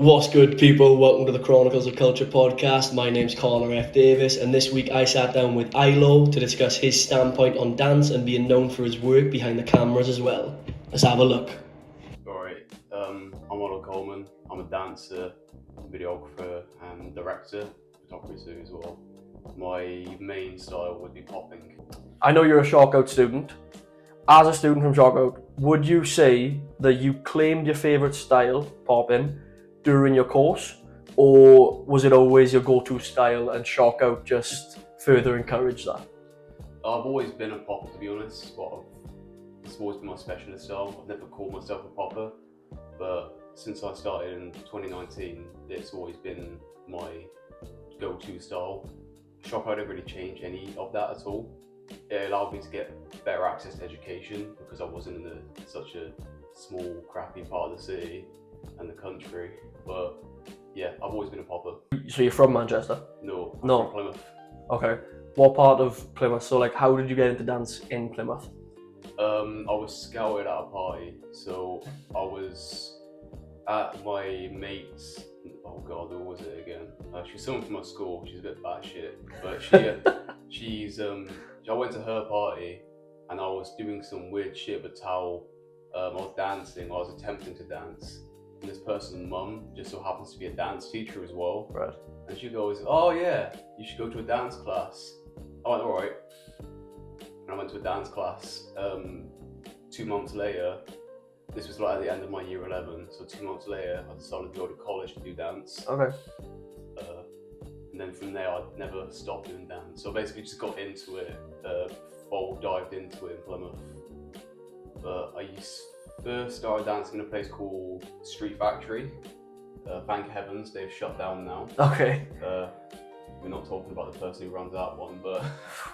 What's good, people? Welcome to the Chronicles of Culture podcast. My name's Connor F. Davis, and this week I sat down with Ilo to discuss his standpoint on dance and being known for his work behind the cameras as well. Let's have a look. Alright, I'm Ilo Coleman. I'm a dancer, videographer, and director, photography too as well. My main style would be popping. I know you're a Sharkout student. As a student from Sharkout, would you say that you claimed your favourite style, popping, during your course, or was it always your go-to style and Sharkout just further encouraged that? I've always been a popper, to be honest. It's always been my specialist style. I've never called myself a popper, but since I started in 2019, it's always been my go-to style. Sharkout didn't really change any of that at all. It allowed me to get better access to education because I wasn't in such a small, crappy part of the city and the country. But yeah, I've always been a popper. So you're from Manchester? No, I'm No. from Plymouth. Okay. What part of Plymouth? So how did you get into dance in Plymouth? I was scouted at a party, so I was at my mate's. Oh God, who was it again? She's someone from my school. She's a bit batshit, but I went to her party, and I was doing some weird shit with a towel. I was dancing. I was attempting to dance, and this person's mum just so happens to be a dance teacher as well. Right. And she goes, "Oh yeah, you should go to a dance class." I went, "All right." And I went to a dance class. 2 months later, this was at the end of my year 11, so 2 months later I decided to go to college to do dance. Okay. And then from there I never stopped doing dance. So I basically just got into it, full dived into it in Plymouth. But I first started dancing in a place called Street Factory. Thank heavens they've shut down now. Okay. We're not talking about the person who runs that one, but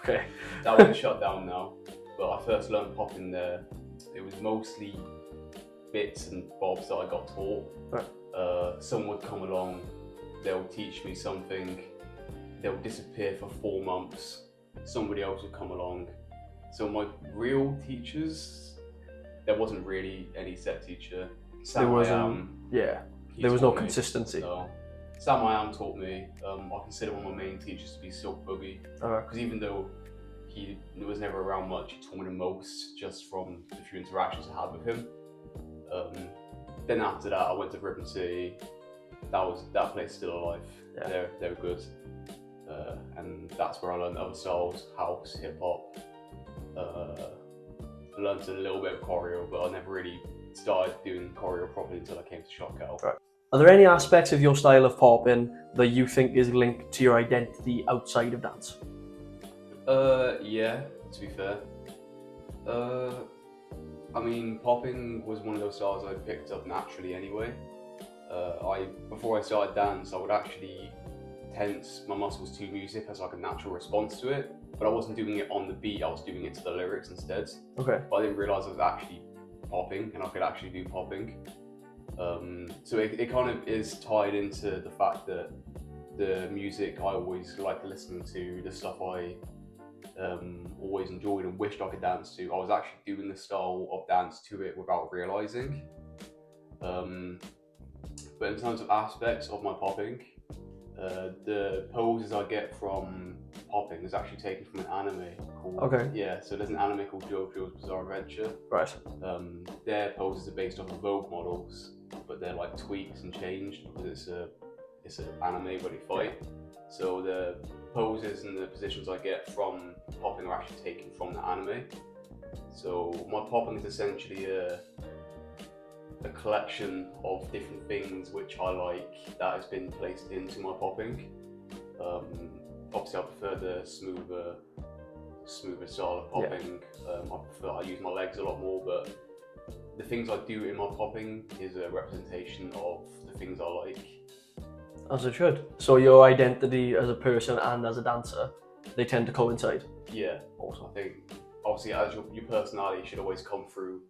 Okay. that one's shut down now. But I first learned popping there. It was mostly bits and bobs that I got taught. Right. Someone would come along, they'll teach me something, they'll disappear for 4 months, somebody else would come along. So my real teachers, there wasn't really any set teacher. There was no consistency. So, Sam I Am taught me. I consider one of my main teachers to be Silk Boogie, because even though he was never around much, he taught me the most just from the few interactions I had with him. Then after that I went to Ripon City. That place is still alive. Yeah. They're good. And that's where I learned other styles, house, hip hop. I learned a little bit of choreo, but I never really started doing choreo properly until I came to Sharkout. Right. Are there any aspects of your style of popping that you think is linked to your identity outside of dance? Yeah, to be fair. I mean, popping was one of those styles I picked up naturally anyway. Before I started dance, I would actually tense my muscles to music as like a natural response to it, but I wasn't doing it on the beat, I was doing it to the lyrics instead. Okay. But I didn't realise I was actually popping, and I could actually do popping. So it kind of is tied into the fact that the music I always liked listening to, the stuff I always enjoyed and wished I could dance to, I was actually doing the style of dance to it without realising. But in terms of aspects of my popping, the poses I get from popping is actually taken from an anime called... Okay. Yeah, so there's an anime called JoJo's Bizarre Adventure. Right. Their poses are based off of Vogue models, but they're like tweaked and changed because it's an anime where they fight. So the poses and the positions I get from popping are actually taken from the anime. So my popping is essentially a collection of different things which I like that has been placed into my popping. Obviously I prefer the smoother style of popping. Yeah. I use my legs a lot more, but the things I do in my popping is a representation of the things I like. As it should. So your identity as a person and as a dancer, they tend to coincide? Yeah. Awesome. I think obviously as your personality should always come through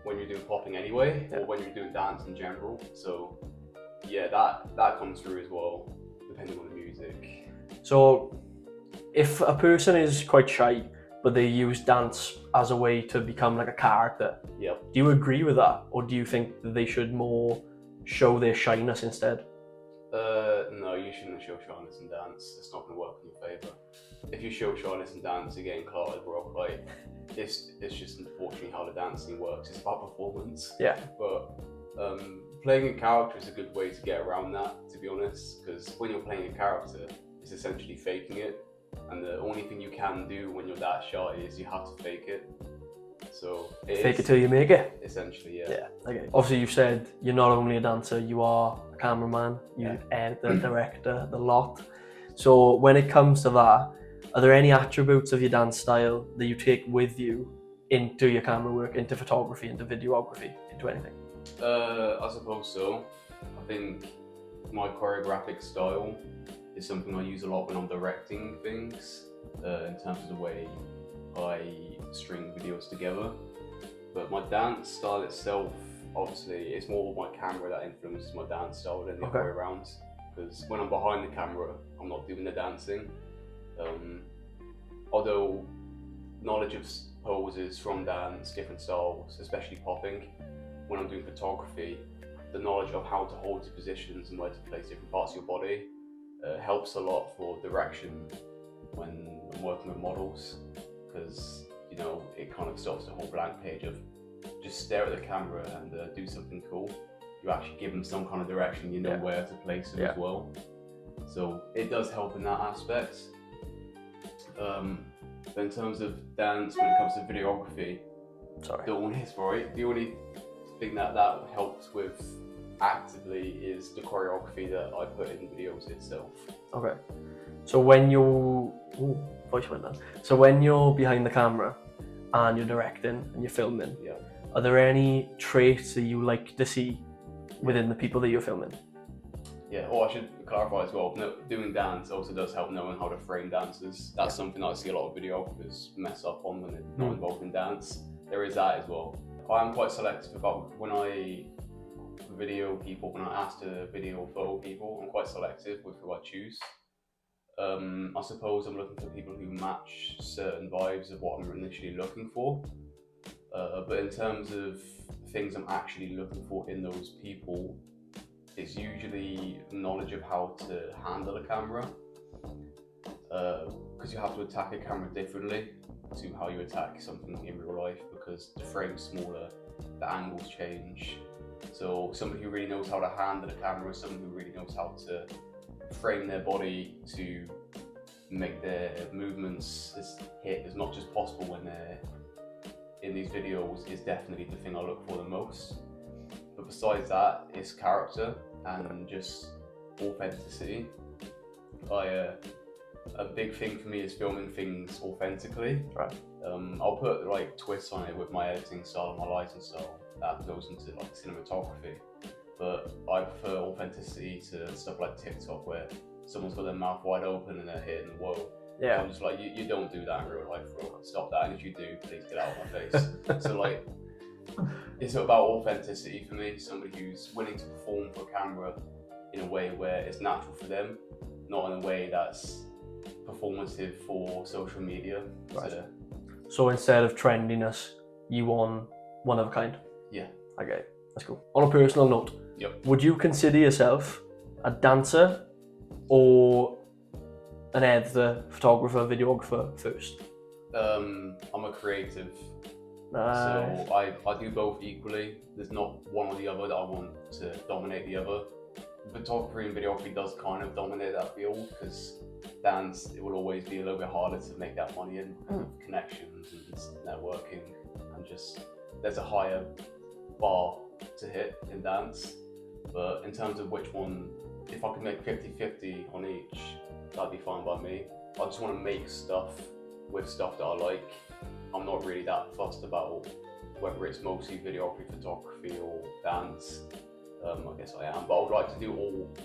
when you're doing popping anyway, or when you're doing dance in general. So yeah, that comes through as well, depending on the music. So if a person is quite shy, but they use dance as a way to become like a character, Yep. do you agree with that? Or do you think that they should more show their shyness instead? No, you shouldn't show shyness in dance. It's not going to work in your favour. If you show shyness in dance, you're getting clotted, bro. Like, it's just unfortunately how the dancing works. It's about performance. Yeah. But playing a character is a good way to get around that, to be honest. Because when you're playing a character, it's essentially faking it. And the only thing you can do when you're that shy is you have to fake it. So Fake it till you make it. Essentially, yeah. Yeah. Okay. Obviously, you said you're not only a dancer, you are a cameraman, you editor, director, the lot. So when it comes to that, are there any attributes of your dance style that you take with you into your camera work, into photography, into videography, into anything? I suppose so. I think my choreographic style is something I use a lot when I'm directing things, in terms of the way I string videos together. But my dance style itself, obviously, it's more my camera that influences my dance style than the other way around. Because when I'm behind the camera, I'm not doing the dancing. Although knowledge of poses from dance, different styles, especially popping, when I'm doing photography, the knowledge of how to hold your positions and where to place different parts of your body helps a lot for direction when I'm working with models. Because it kind of stops the whole blank page of just stare at the camera and do something cool. You actually give them some kind of direction, where to place them as well. So it does help in that aspect. But in terms of dance, when it comes to videography, the only thing that helps with actively is the choreography that I put in videos itself. Okay. So when you're voice went down. So when you're behind the camera and you're directing and you're filming, are there any traits that you like to see within the people that you're filming? Yeah, I should clarify as well, doing dance also does help knowing how to frame dancers. That's something that I see a lot of videographers mess up on when they're not involved in dance. There is that as well. I'm quite selective about when I video people, when I ask to video photo people, I'm quite selective with who I choose. I suppose I'm looking for people who match certain vibes of what I'm initially looking for. But in terms of things I'm actually looking for in those people, it's usually knowledge of how to handle a camera. Because you have to attack a camera differently to how you attack something in real life, because the frame's smaller, the angles change. So somebody who really knows how to handle a camera, someone who really knows how to frame their body to make their movements hit as much as possible when they're in these videos is definitely the thing I look for the most. But besides that, it's character and just authenticity. A big thing for me is filming things authentically. Right. I'll put twists on it with my editing style, my lighting style, that goes into cinematography. But I prefer authenticity to stuff like TikTok, where someone's got their mouth wide open and they're hitting the wall. Yeah. I'm just like, you don't do that in real life, bro. Stop that, and if you do, please get out of my face. So it's about authenticity for me. Somebody who's willing to perform for camera in a way where it's natural for them, not in a way that's performative for social media. Right. So instead of trendiness, you want one of a kind? Yeah. Okay, that's cool. On a personal note, would you consider yourself a dancer or an editor, photographer, videographer first? I'm a creative. Nice. So I do both equally. There's not one or the other that I want to dominate the other. Photography and videography does kind of dominate that field, because dance, it will always be a little bit harder to make that money in because of connections and networking, and just there's a higher bar to hit in dance. But in terms of which one, if I could make 50-50 on each, that'd be fine by me. I just want to make stuff with stuff that I like. I'm not really that fussed about whether it's mostly videography, photography, or dance. I guess I am, but I would like to do all.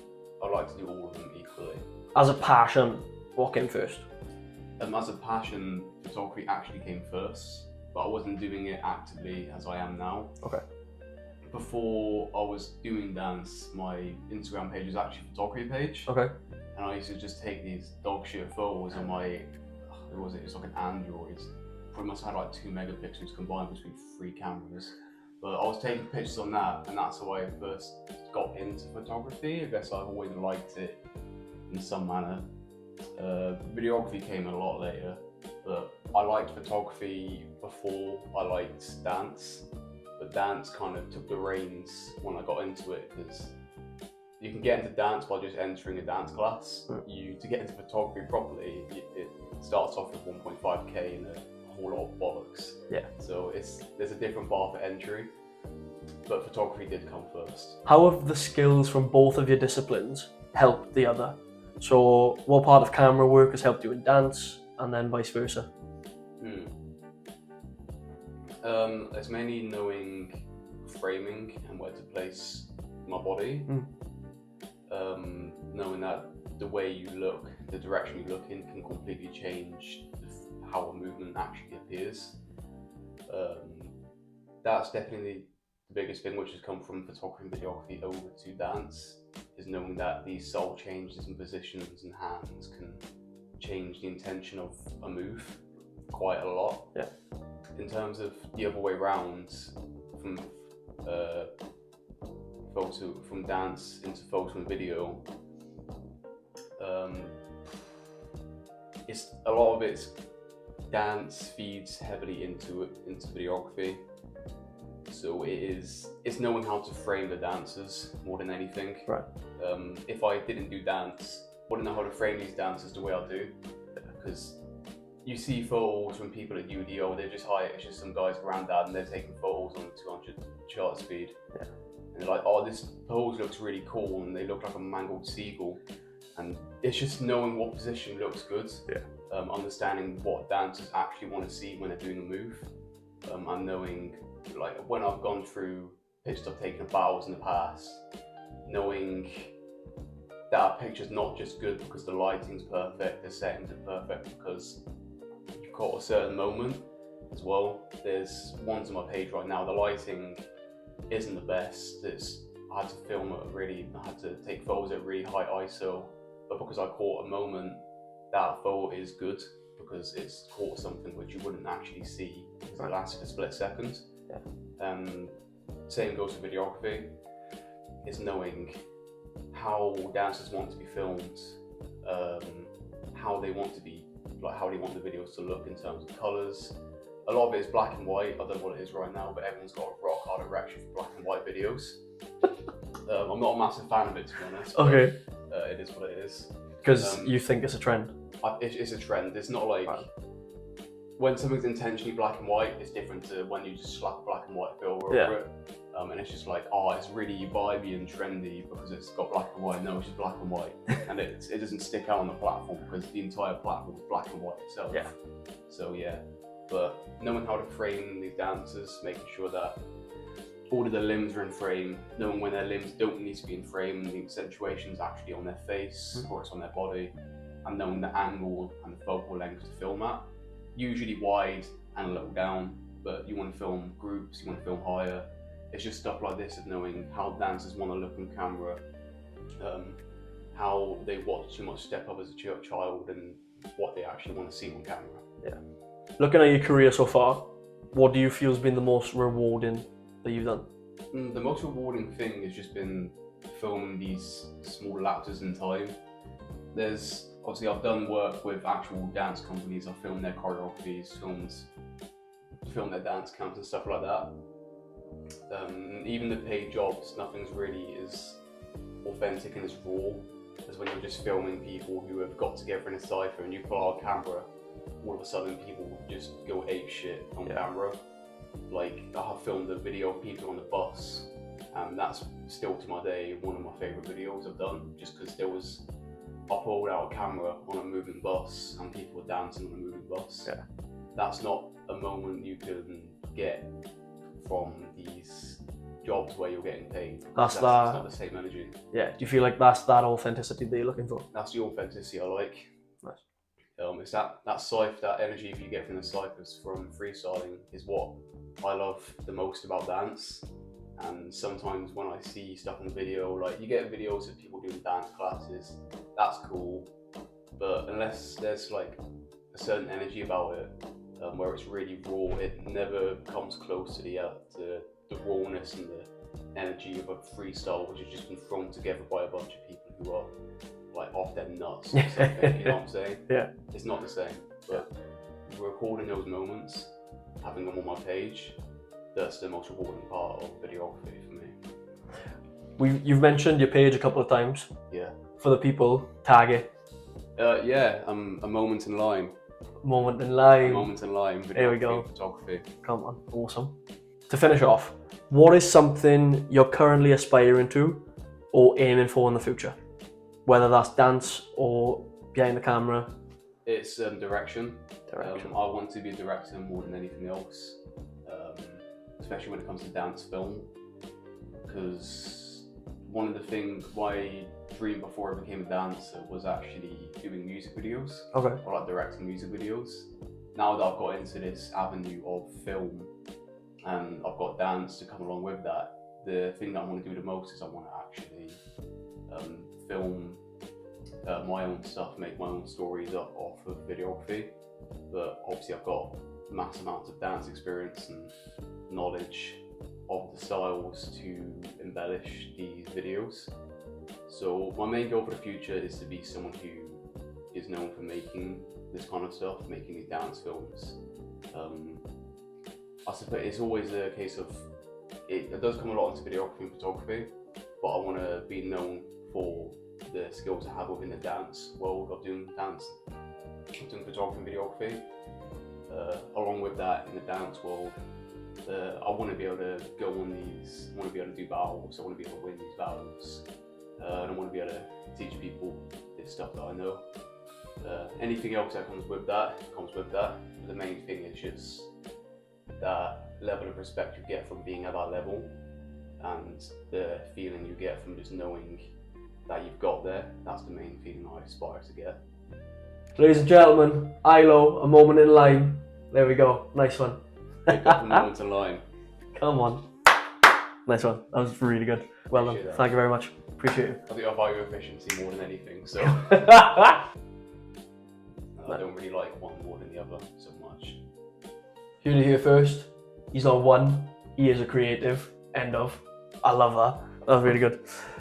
I'd like to do all of them equally. As a passion, what came first? As a passion, photography actually came first, but I wasn't doing it actively as I am now. Okay. Before I was doing dance, my Instagram page was actually a photography page. Okay. And I used to just take these dog shit photos on my, it's like an Android. Pretty much had 2 megapixels combined between 3 cameras. But I was taking pictures on that, and that's how I first got into photography. I guess I've always liked it in some manner. Videography came a lot later, but I liked photography before I liked dance. But dance kind of took the reins when I got into it, because you can get into dance by just entering a dance class. To get into photography properly, it starts off with 1.5k and a whole lot of bollocks. Yeah. So there's a different bar for entry, but photography did come first. How have the skills from both of your disciplines helped the other? So what part of camera work has helped you in dance, and then vice versa? It's mainly knowing framing and where to place my body. Knowing that the way you look, the direction you look in, can completely change how a movement actually appears. That's definitely the biggest thing, which has come from photography and videography over to dance, is knowing that these subtle changes in positions and hands can change the intention of a move quite a lot. Yeah. In terms of the other way around, from dance into photo and video, it's a lot of it's dance feeds heavily into videography. So it's knowing how to frame the dancers more than anything. Right. If I didn't do dance, I wouldn't know how to frame these dancers the way I do, because you see photos from people at UDO, they're just it's just some guy's granddad, and they're taking photos on 200 shutter speed. Yeah. And they're like, oh, this pose looks really cool, and they look like a mangled seagull. And it's just knowing what position looks good. Yeah. Understanding what dancers actually want to see when they're doing a move. And knowing, like, when I've gone through pictures I've taken of battles in the past, knowing that a picture's not just good because the lighting's perfect, the settings are perfect, because you caught a certain moment as well. There's ones on my page right now, the lighting isn't the best. I had to take photos at really high ISO, but because I caught a moment, that photo is good because it's caught something which you wouldn't actually see because it lasted a split second. Yeah. Same goes for videography, is knowing how dancers want to be filmed, how they want the videos to look in terms of colours. A lot of it is black and white. I don't know what it is right now, but everyone's got a rock hard erection for black and white videos. I'm not a massive fan of it, to be honest. Okay. It is what it is. Because you think it's a trend? It's a trend. It's not like when something's intentionally black and white, it's different to when you just slap a black and white filter over it. And it's just like, oh, it's really vibey and trendy because it's got black and white. No, it's just black and white. And it doesn't stick out on the platform because the entire platform is black and white itself. Yeah. So yeah, but knowing how to frame these dancers, making sure that all of their limbs are in frame, knowing when their limbs don't need to be in frame and the accentuation's actually on their face or it's on their body, and knowing the angle and the focal length to film at. Usually wide and a little down, but you want to film groups, you want to film higher. It's just stuff like this of knowing how dancers want to look on camera, how they watch too much Step Up as a child, and what they actually want to see on camera. Yeah. Looking at your career so far, what do you feel has been the most rewarding that you've done? The most rewarding thing has just been filming these small lapses in time. Obviously I've done work with actual dance companies. I've filmed their choreographies, filmed their dance camps and stuff like that. Even the paid jobs, nothing's really as authentic and as raw as when you're just filming people who have got together in a cypher and you pull out a camera, all of a sudden people just go ape shit on camera. Like, I have filmed a video of people on the bus, and that's still to my day one of my favourite videos I've done, just because I pulled out a camera on a moving bus and people were dancing on a moving bus. Yeah. That's not a moment you can get from these jobs where you're getting paid. That's not the same energy. Yeah, do you feel like that's that authenticity that you're looking for? That's the authenticity I like. Nice. It's that energy you get from the cyphers from freestyling is what I love the most about dance. And sometimes when I see stuff on the video, like you get videos of people doing dance classes, that's cool. But unless there's like a certain energy about it, where it's really raw, it never comes close to the the rawness and the energy of a freestyle which has just been thrown together by a bunch of people who are like off their nuts or something, you know what I'm saying? Yeah. It's not the same, but recording those moments, having them on my page, that's the most rewarding part of videography for me. You've mentioned your page a couple of times. Yeah. For the people, tag it. A moment in line. Moment in line. A moment in line. There we go. Photography. Come on, awesome. To finish off, what is something you're currently aspiring to or aiming for in the future? Whether that's dance or behind the camera. It's direction. Direction. I want to be a director more than anything else, especially when it comes to dance film, because one of the things, my dream before I became a dancer was actually doing music videos. Okay. Or like directing music videos. Now that I've got into this avenue of film and I've got dance to come along with that, the thing that I want to do the most is I want to actually film my own stuff, make my own stories up off of videography. But obviously I've got mass amounts of dance experience and knowledge of the styles to embellish these videos. So my main goal for the future is to be someone who is known for making this kind of stuff, making these dance films. I suppose it's always a case of, it does come a lot into videography and photography, but I want to be known for the skills I have within the dance world of doing dance, doing photography and videography. Along with that, in the dance world, I want to be able to go on these, I want to be able to do battles, I want to be able to win these battles, and I want to be able to teach people this stuff that I know. Anything else that comes with that, but the main thing is just that level of respect you get from being at that level, and the feeling you get from just knowing that you've got there. That's the main feeling I aspire to get. Ladies and gentlemen, Ilo, a moment in line. There we go, nice one. Pick up a moment in line. Come on. Nice one, that was really good. Well done, thank you very much. Appreciate it. I think I value efficiency more than anything, so I don't really like one more than the other so much. You heard it here first. He's not one, he is a creative. End of. I love that. That was really good.